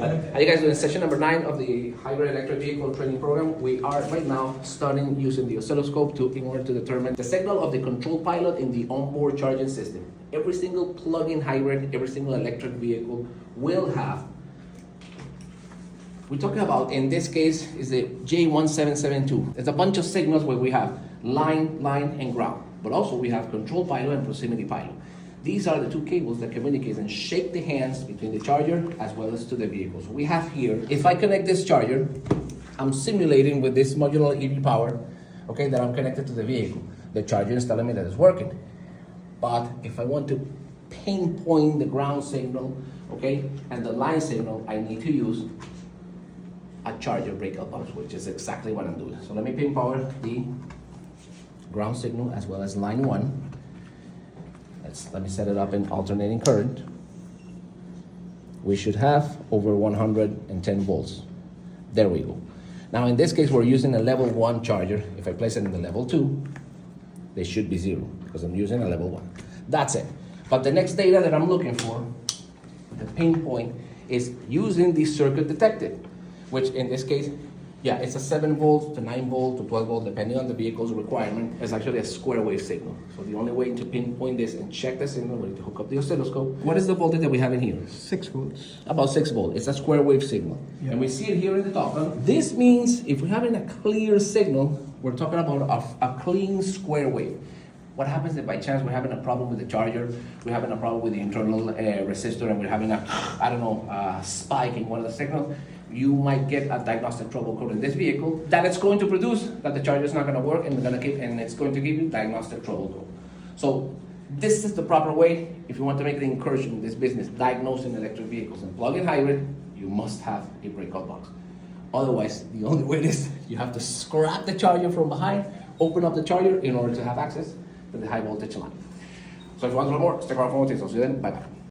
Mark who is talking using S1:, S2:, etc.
S1: How you guys doing? Session number 9 of the hybrid electric vehicle training program. We are right now starting using the oscilloscope in order to determine the signal of the control pilot in the onboard charging system. Every single plug-in hybrid, every single electric vehicle will have. We're talking about, in this case, is the J1772. It's a bunch of signals where we have line, and ground. But also we have control pilot and proximity pilot. These are the two cables that communicate and shake the hands between the charger as well as to the vehicle. So we have here, if I connect this charger, I'm simulating with this modular EV power, okay, that I'm connected to the vehicle. The charger is telling me that it's working. But if I want to pinpoint the ground signal, okay, and the line signal, I need to use a charger breakout box, which is exactly what I'm doing. So let me pinpoint the ground signal as well as line 1. Let me set it up in alternating current. We should have over 110 volts. There we go. Now in this case, we're using a level 1 charger. If I place it in the level 2, they should be 0 because I'm using a level 1. That's it. But the next data that I'm looking for, the pinpoint, is using the circuit detected, which in this case, yeah, it's a 7 volt to 9 volt to 12 volt, depending on the vehicle's requirement. It's actually a square wave signal. So the only way to pinpoint this and check the signal, we need to hook up the oscilloscope. What is the voltage that we have in here?
S2: 6 volts.
S1: About 6 volt. It's a square wave signal. Yeah. And we see it here in the top. This means if we're having a clear signal, we're talking about a clean square wave. What happens if by chance we're having a problem with the charger, we're having a problem with the internal resistor, and we're having a spike in one of the signals? You might get a diagnostic trouble code in this vehicle that it's going to produce that the charger is not going to work, and it's going to give you diagnostic trouble code. So this is the proper way if you want to make the incursion in this business, diagnosing electric vehicles. And plug-in hybrid, you must have a breakout box. Otherwise, the only way is you have to scrap the charger from behind, open up the charger in order to have access to the high voltage line. So if you want to learn more, stick around for more tips. I'll see you then. Bye-bye.